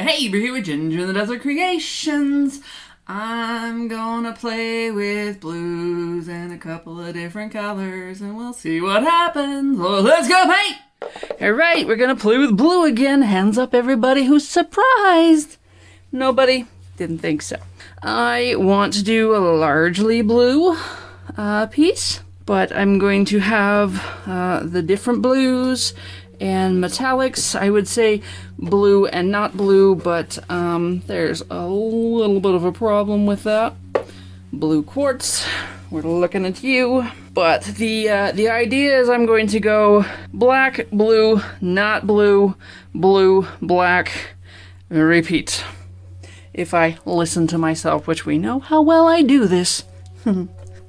Hey, we're here with Ginger in the Desert Creations. I'm gonna play with blues and a couple of different colors and we'll see what happens. Well, let's go paint! Alright, we're gonna play with blue again. Hands up everybody who's surprised. Nobody? Didn't think so. I want to do a largely blue piece, but I'm going to have the different blues and metallics. I would say blue and not blue, but there's a little bit of a problem with that. Blue quartz, we're looking at you. But the idea is I'm going to go black, blue, not blue, blue, black, repeat. If I listen to myself, which we know how well I do this.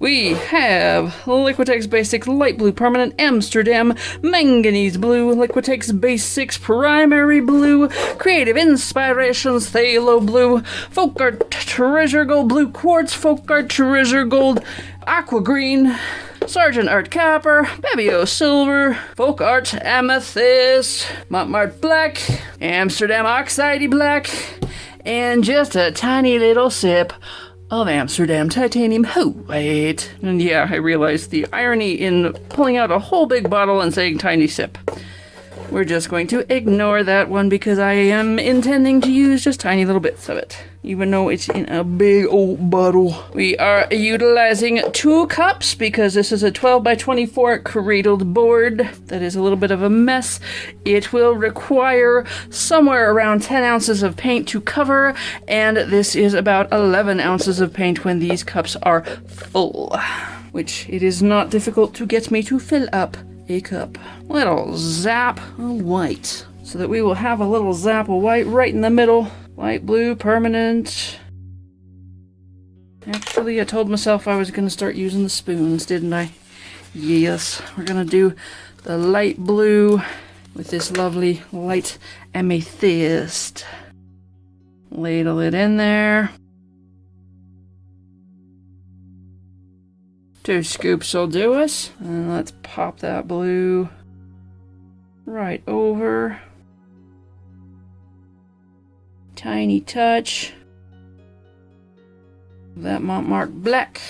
We have Liquitex Basic Light Blue Permanent Amsterdam, Manganese Blue, Liquitex Basics Primary Blue, Creative Inspirations Phthalo Blue, Folkart Treasure Gold Blue Quartz, Folkart Treasure Gold Aqua Green, Sargent Art Copper, Pebeo Silver, Folkart Amethyst, Mont Black, Amsterdam Oxide Black, and just a tiny little sip of Amsterdam Titanium White. And yeah, I realized the irony in pulling out a whole big bottle and saying tiny sip. We're just going to ignore that one because I am intending to use just tiny little bits of it, even though it's in a big old bottle. We are utilizing 2 cups because this is a 12 by 24 cradled board that is a little bit of a mess. It will require somewhere around 10 ounces of paint to cover, and this is about 11 ounces of paint when these cups are full, which it is not difficult to get me to fill up a cup. Little zap of white, so that we will have a little zap of white right in the middle. Light blue, permanent. Actually, I told myself I was going to start using the spoons, didn't I? Yes, we're going to do the light blue with this lovely light amethyst. Ladle it in there. 2 scoops will do us. And let's pop that blue right over. Tiny touch. That Mont black.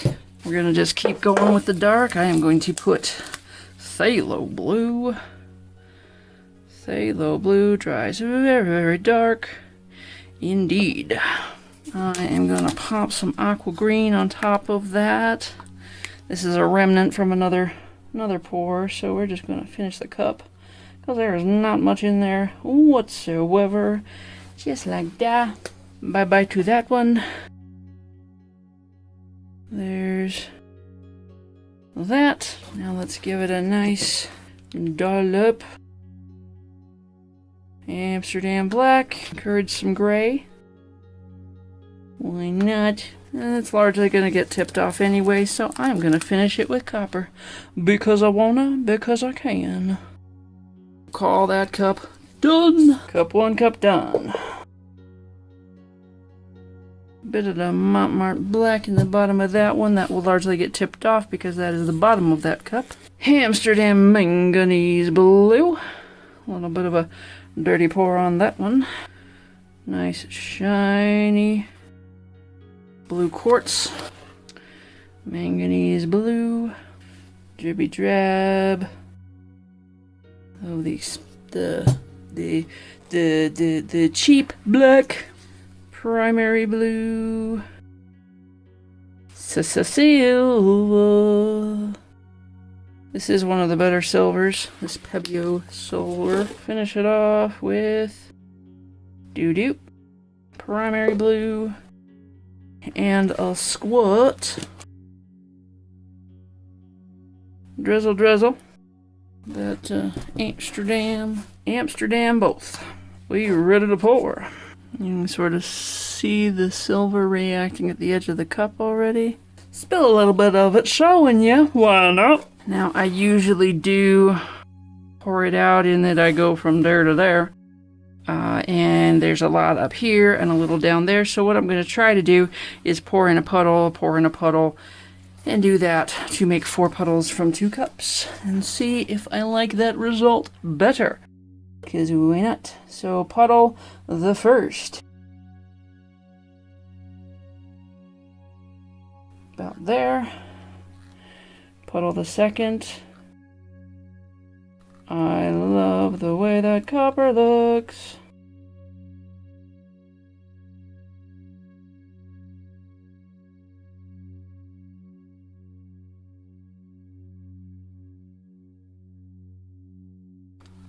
We're going to just keep going with the dark. I am going to put phthalo blue. Phthalo blue dries very, very dark. Indeed. I am going to pop some aqua green on top of that. This is a remnant from another pour, so we're just going to finish the cup because there is not much in there whatsoever. Just like that. Bye-bye to that one. There's that. Now let's give it a nice dollop. Amsterdam black. Encourage some gray. Why not? It's largely going to get tipped off anyway, so I'm going to finish it with copper. Because I wanna, because I can. Call that cup done. Cup 1, cup done. Bit of the Mont black in the bottom of that one. That will largely get tipped off because that is the bottom of that cup. Amsterdam Manganese blue. A little bit of a dirty pour on that one. Nice shiny blue quartz, manganese blue, dribby drab. Oh, the cheap black, primary blue, silver. This is one of the better silvers. This Pebeo silver. Finish it off with doo-doo, primary blue. And a squat. Drizzle. That Amsterdam both. We are ready to pour. You can sort of see the silver reacting at the edge of the cup already. Spill a little bit of it, showing you. Why not? Now I usually do pour it out in that I go from there to there. And there's a lot up here and a little down there. So what I'm going to try to do is pour in a puddle, and do that to make 4 puddles from 2 cups. And see if I like that result better. because why not? So puddle the first. About there. Puddle the second. I love the way that copper looks.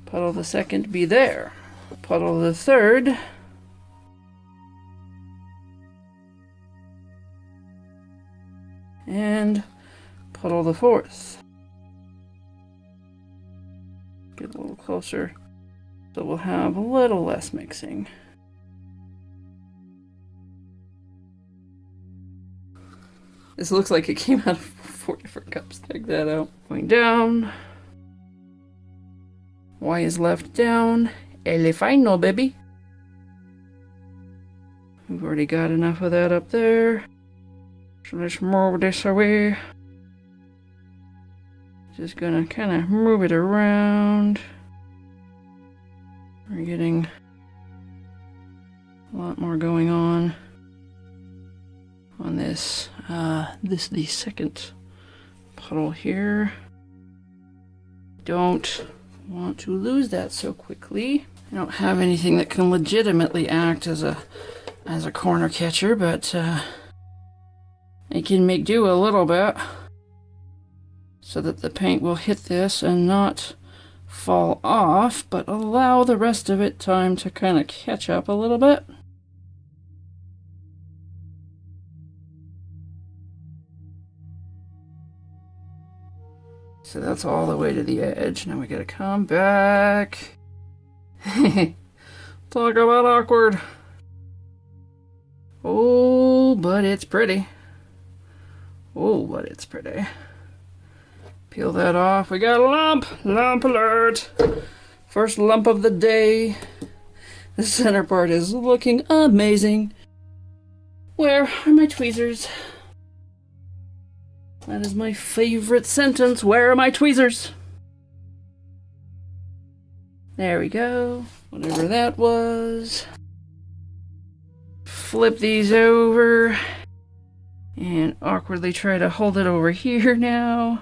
Puddle the second be there. Puddle the third. And puddle the fourth. Get a little closer so we'll have a little less mixing. This looks like it came out of 4 different cups. Take that out. Going down. Y is left down. Elle est fine, no baby. We've already got enough of that up there. So let's move this away. Just gonna kind of move it around. We're getting a lot more going on this the second puddle here. Don't want to lose that so quickly. I don't have anything that can legitimately act as a corner catcher, but I can make do a little bit so that the paint will hit this and not fall off, but allow the rest of it time to kind of catch up a little bit. So that's all the way to the edge. Now we gotta come back. Talk about awkward. Oh, but it's pretty. Oh, but it's pretty. Peel that off. We got a lump. Lump alert. First lump of the day. The center part is looking amazing. Where are my tweezers? That is my favorite sentence. Where are my tweezers? There we go. Whatever that was. Flip these over. And awkwardly try to hold it over here now.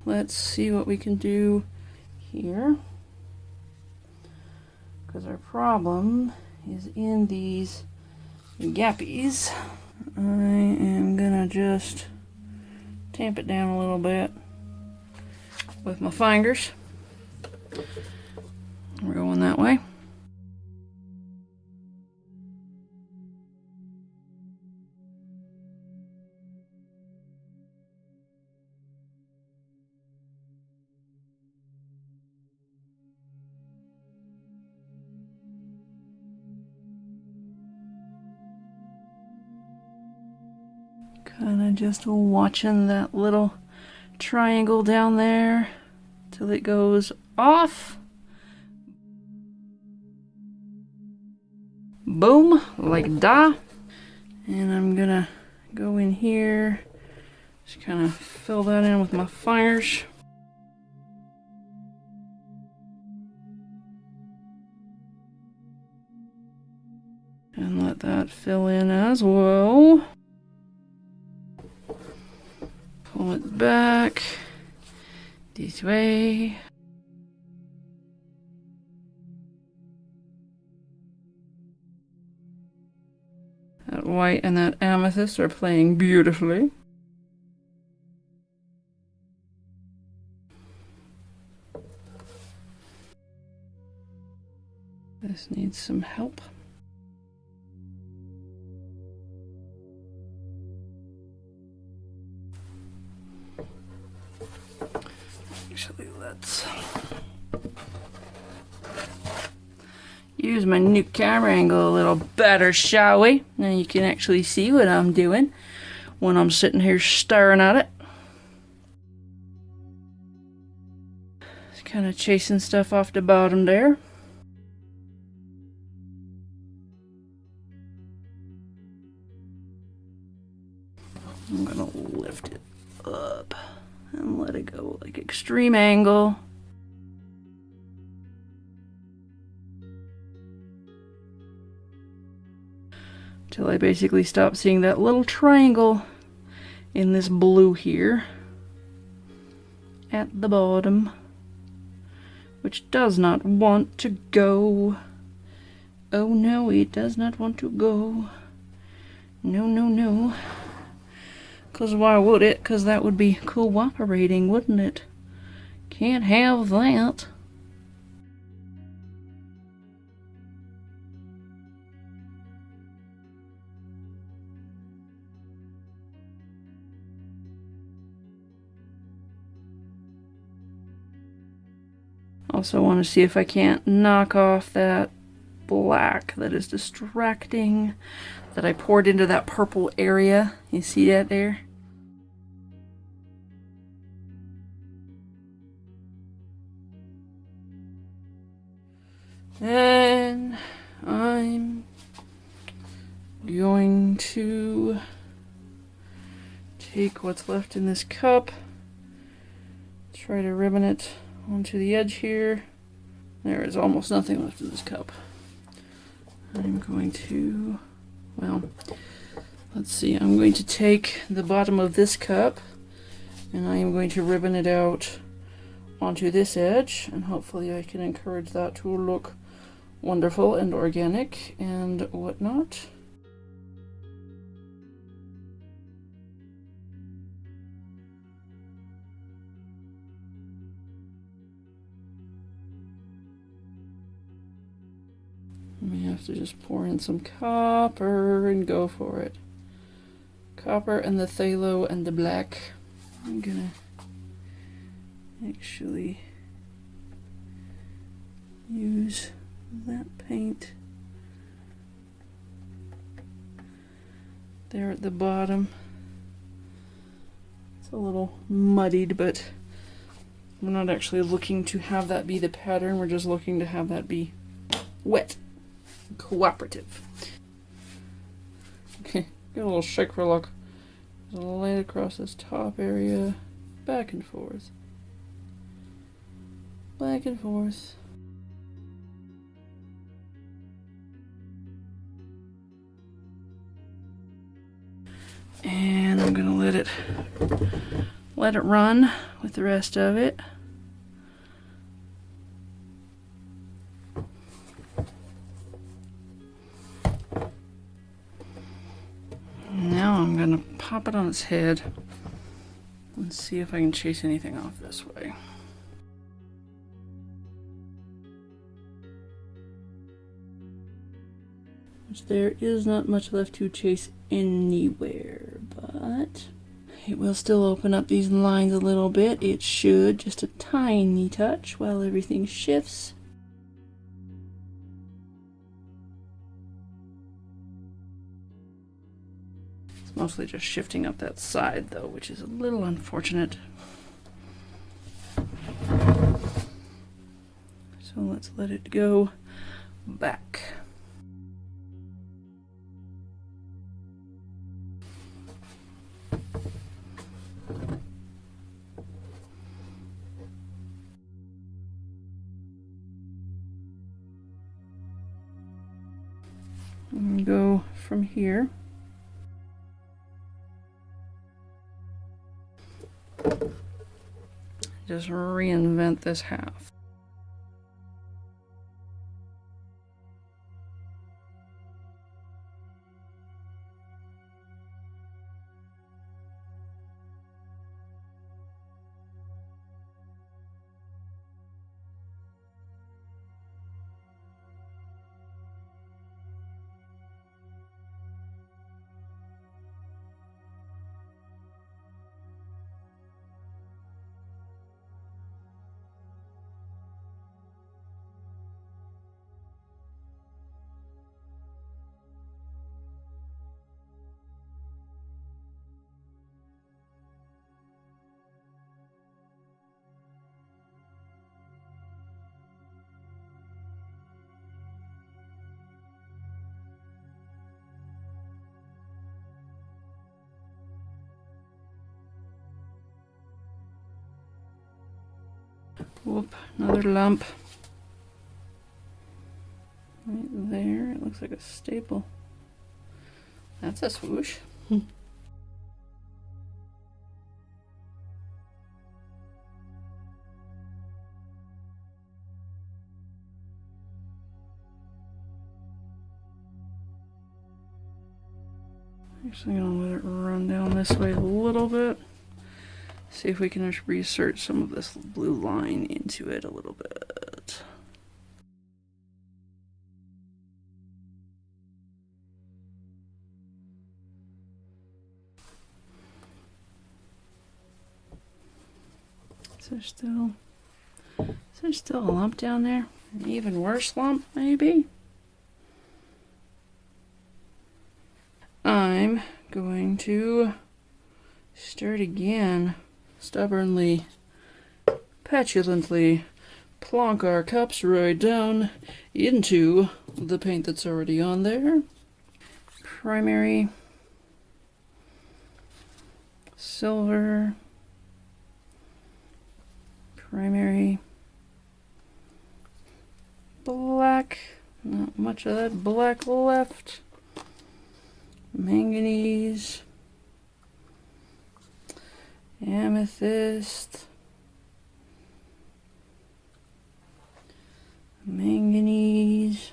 Let's see what we can do here. Because our problem is in these gappies. I am gonna just tamp it down a little bit with my fingers. We're going that way. Kind of just watching that little triangle down there till it goes off. Boom, like that. And I'm gonna go in here, just kind of fill that in with my fingers. And let that fill in as well. Pull it back this way. That white and that amethyst are playing beautifully. This needs some help. use my new camera angle a little better, shall we? Now you can actually see what I'm doing when I'm sitting here staring at it. Just kind of chasing stuff off the bottom there. I'm gonna lift it up and let it go like extreme angle. Till I basically stop seeing that little triangle in this blue here at the bottom, which does not want to go. Oh no, it does not want to go. No, no, no. Because why would it? Because that would be cooperating, wouldn't it? Can't have that. Also want to see if I can't knock off that black that is distracting that I poured into that purple area. You see that there? And I'm going to take what's left in this cup, try to ribbon it onto the edge here. There is almost nothing left in this cup. I'm going to, well, let's see, I'm going to take the bottom of this cup and I am going to ribbon it out onto this edge, and hopefully I can encourage that to look wonderful and organic and whatnot. We have to just pour in some copper and go for it. Copper and the phthalo and the black. I'm gonna actually use that paint there at the bottom. It's a little muddied, but we're not actually looking to have that be the pattern. We're just looking to have that be wet. Cooperative. Okay, get a little shake for luck. Just lay it across this top area, back and forth, back and forth. And I'm gonna let it run with the rest of it. Now I'm gonna pop it on its head and see if I can chase anything off this way. Which there is not much left to chase anywhere, but it will still open up these lines a little bit. It should, just a tiny touch while everything shifts. Mostly just shifting up that side though, which is a little unfortunate. So let's let it go back. And go from here. Just reinvent this half. Whoop, another lump. Right there, it looks like a staple. That's a swoosh. Actually, I'm gonna let it run down this way a little bit. See if we can just reinsert some of this blue line into it a little bit. Is there still a lump down there? An even worse lump, maybe? I'm going to stir it again. Stubbornly, petulantly plonk our cups right down into the paint that's already on there. Primary, silver, primary, black, not much of that black left. Manganese, amethyst, manganese,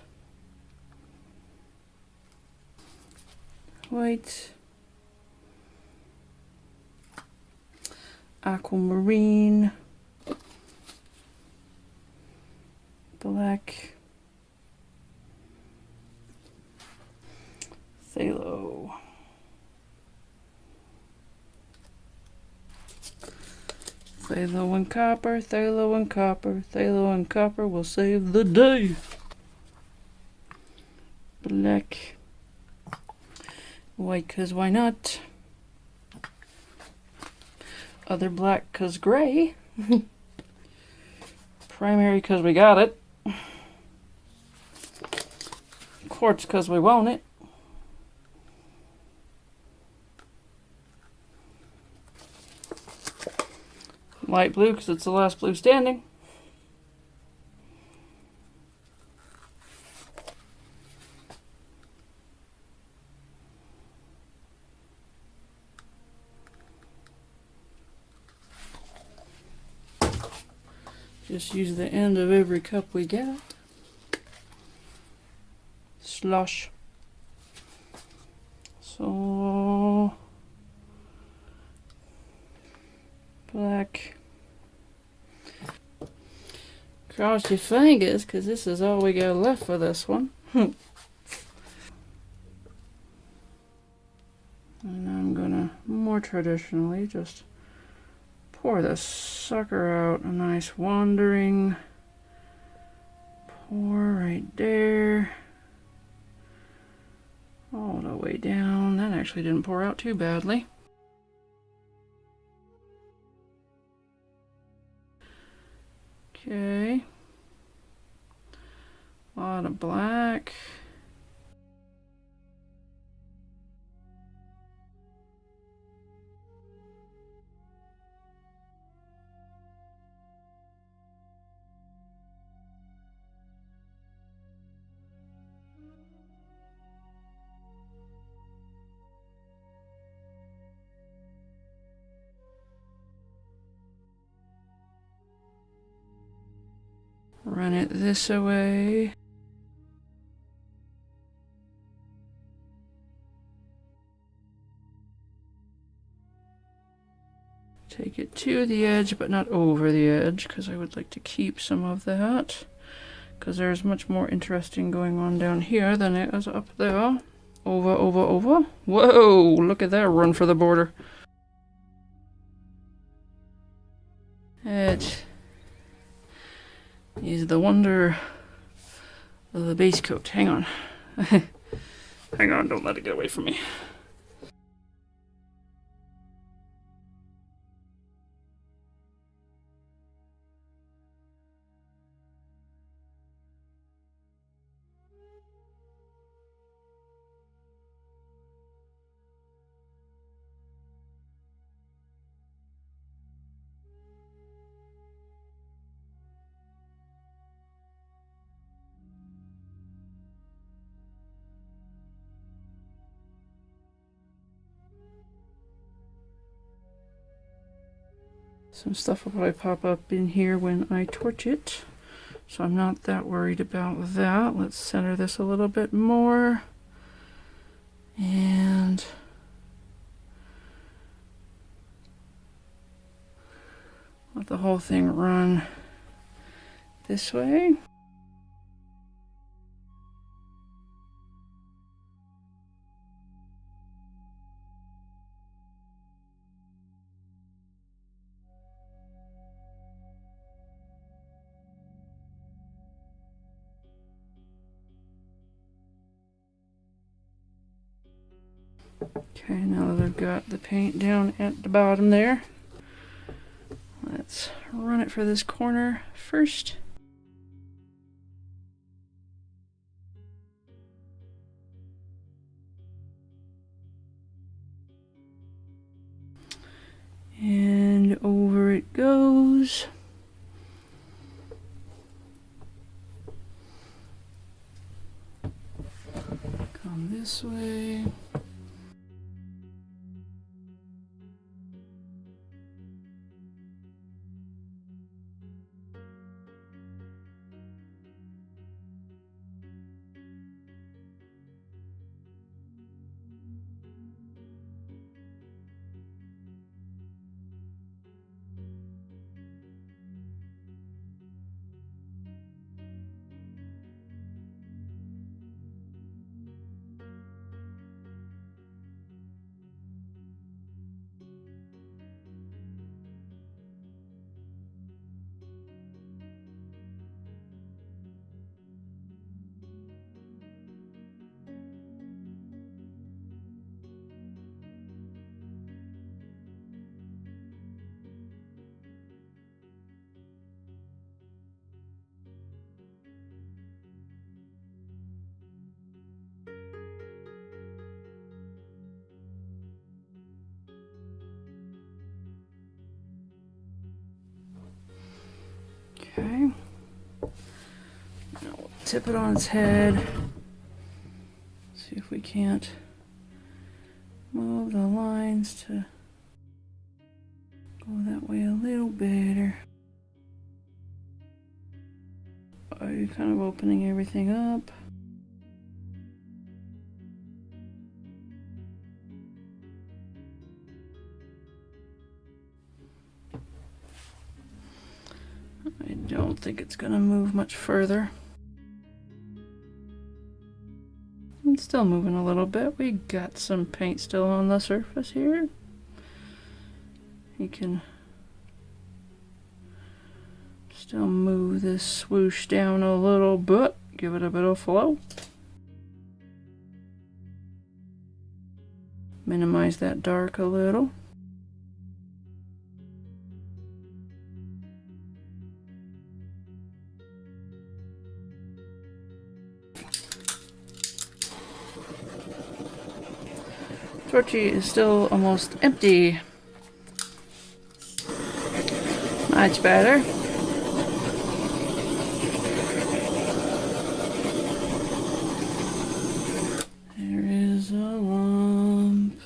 white, aquamarine, black, phthalo. Phthalo and copper, phthalo and copper, phthalo and copper will save the day. Black. White, 'cause why not? Other black, 'cause gray. Primary, 'cause we got it. Quartz, 'cause we want it. Light blue, because it's the last blue standing. Just use the end of every cup we get. Slush. So black. Cross your fingers, because this is all we got left for this one. And I'm gonna, more traditionally, just pour this sucker out. A nice wandering pour right there. All the way down. That actually didn't pour out too badly. Okay. A lot of black. Run it this way. Take it to the edge, but not over the edge, because I would like to keep some of that. Because there's much more interesting going on down here than it is up there. Over, over, over. Whoa, look at that run for the border. It is the wonder of the base coat. Hang on. Hang on, don't let it get away from me. Some stuff will probably pop up in here when I torch it, so I'm not that worried about that. Let's center this a little bit more. And let the whole thing run this way. Okay, now that I've got the paint down at the bottom there, let's run it for this corner first. And over it goes. Come this way. Okay. Now we'll tip it on its head. See if we can't move the lines to go that way a little better. Are you kind of opening everything up? I don't think it's gonna move much further. It's still moving a little bit. We got some paint still on the surface here. You can still move this swoosh down a little bit, give it a bit of flow. Minimize that dark a little. Torchy is still almost empty. Much better. There is a lump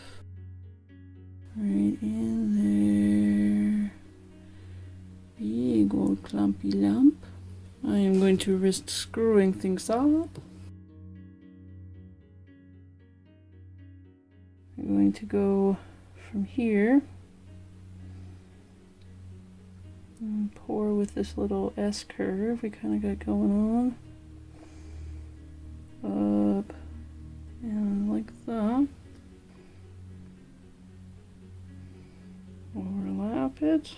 right in there. Big old clumpy lump. I am going to risk screwing things up. I'm going to go from here and pour with this little S curve we kind of got going on. Up and like that. Overlap it.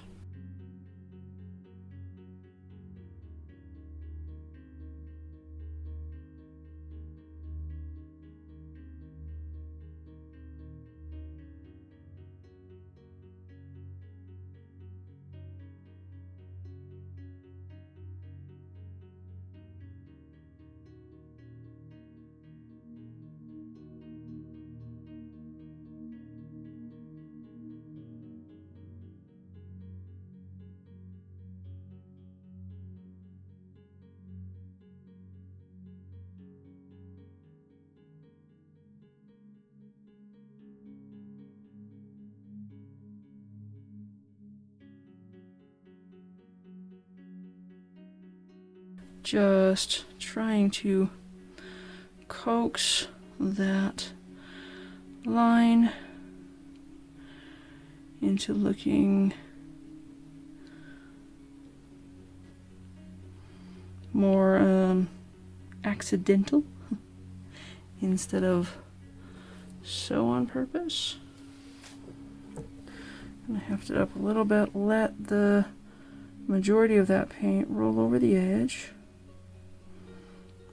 just trying to coax that line into looking more accidental instead of so on purpose. And I heft it up a little bit, let the majority of that paint roll over the edge,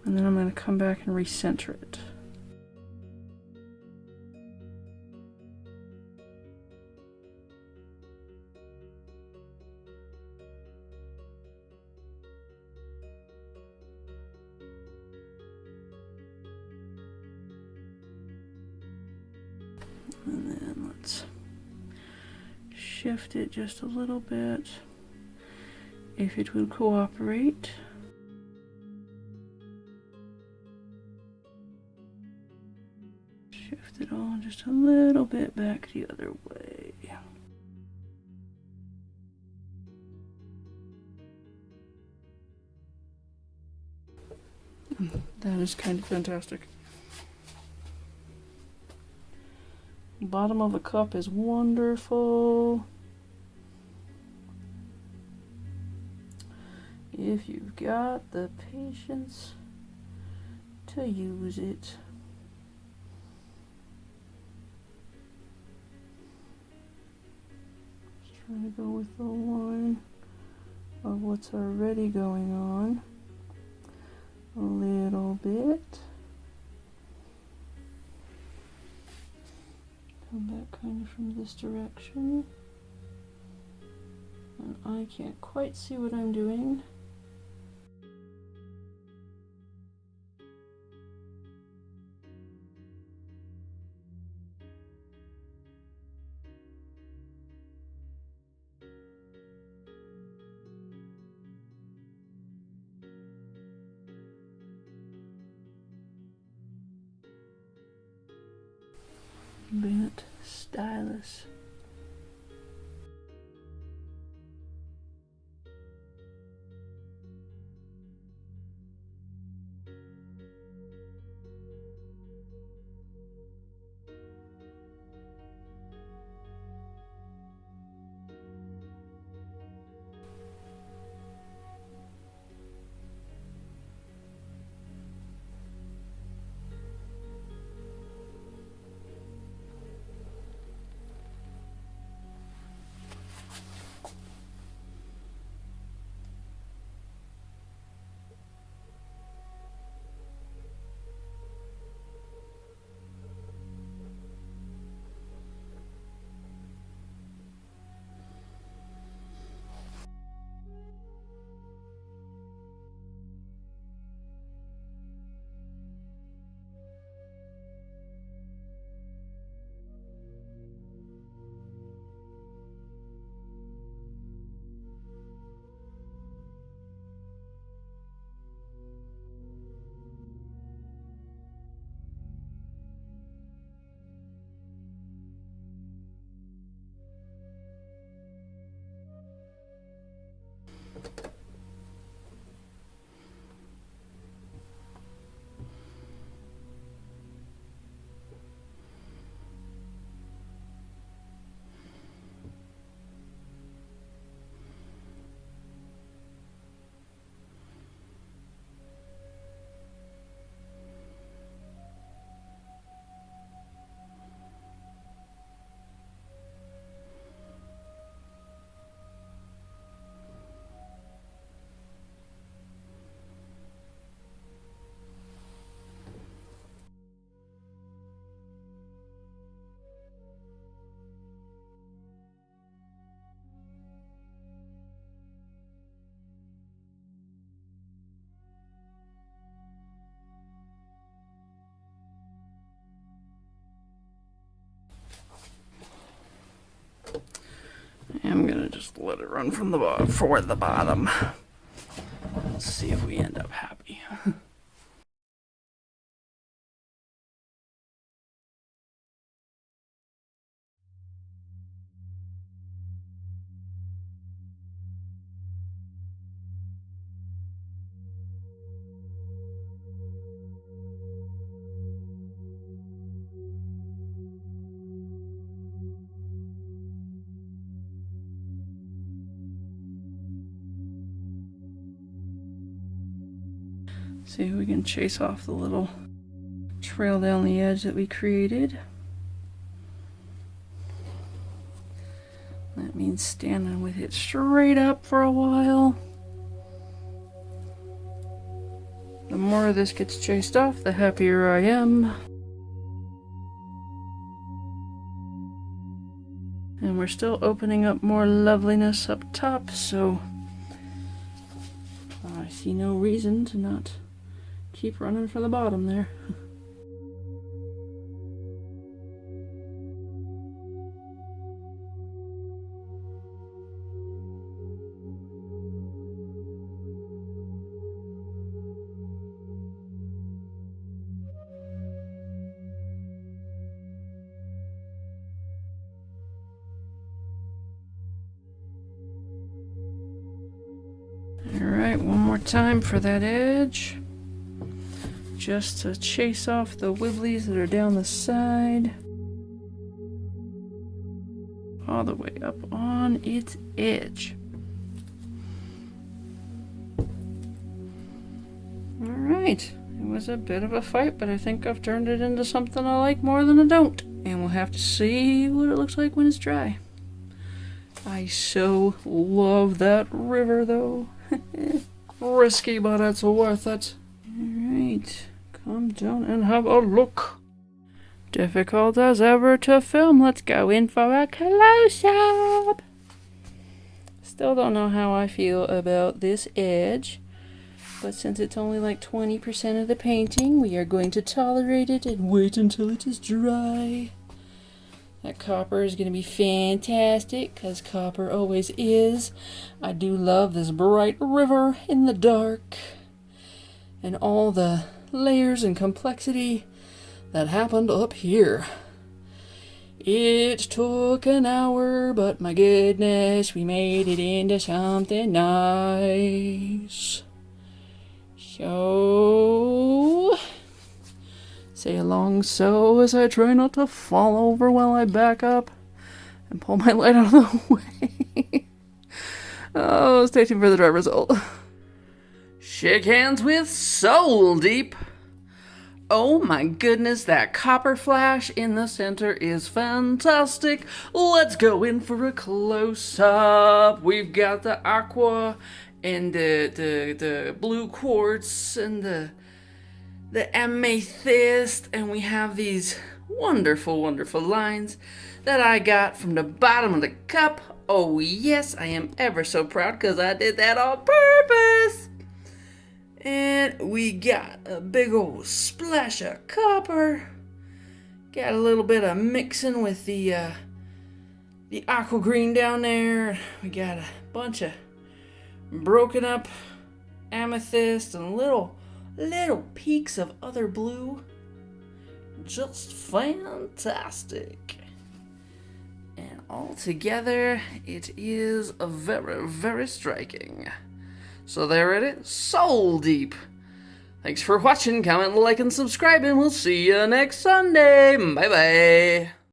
and then I'm going to come back and recenter it. And then let's shift it just a little bit, if it will cooperate. Shift it all just a little bit back the other way. That is kind of fantastic. Bottom of the cup is wonderful. If you've got the patience to use it. Just trying to go with the line of what's already going on a little bit. Come back kind of from this direction. And I can't quite see what I'm doing. Bent stylus. I'm gonna just let it run from the bottom for the bottom. Let's see if we end up happy. See if we can chase off the little trail down the edge that we created. That means standing with it straight up for a while. The more this gets chased off, the happier I am. And we're still opening up more loveliness up top, so I see no reason to not keep running for the bottom there. Alright, one more time for that edge. Just to chase off the wibblies that are down the side. All the way up on its edge. Alright, it was a bit of a fight, but I think I've turned it into something I like more than I don't. And we'll have to see what it looks like when it's dry. I so love that river though. Risky, but it's worth it. Alright, come down and have a look. Difficult as ever to film. Let's go in for a close-up. Still don't know how I feel about this edge, but since it's only like 20% of the painting, we are going to tolerate it and wait until it is dry. That copper is going to be fantastic, because copper always is. I do love this bright river in the dark, and all the layers and complexity that happened up here. It took an hour, but my goodness, we made it into something nice. So say along so as I try not to fall over while I back up and pull my light out of the way. Oh, stay tuned for the dry result. Shake hands with Soul Deep. Oh my goodness, that copper flash in the center is fantastic. Let's go in for a close-up. We've got the Aqua and the blue quartz and the Amethyst, and we have these wonderful, wonderful lines that I got from the bottom of the cup. Oh yes, I am ever so proud because I did that on purpose. And we got a big old splash of copper. Got a little bit of mixing with the aqua green down there. We got a bunch of broken up amethyst and little peaks of other blue. Just fantastic. And all together, it is a very, very striking. So there it is, Soul Deep. Thanks for watching, comment, like, and subscribe, and we'll see you next Sunday. Bye-bye.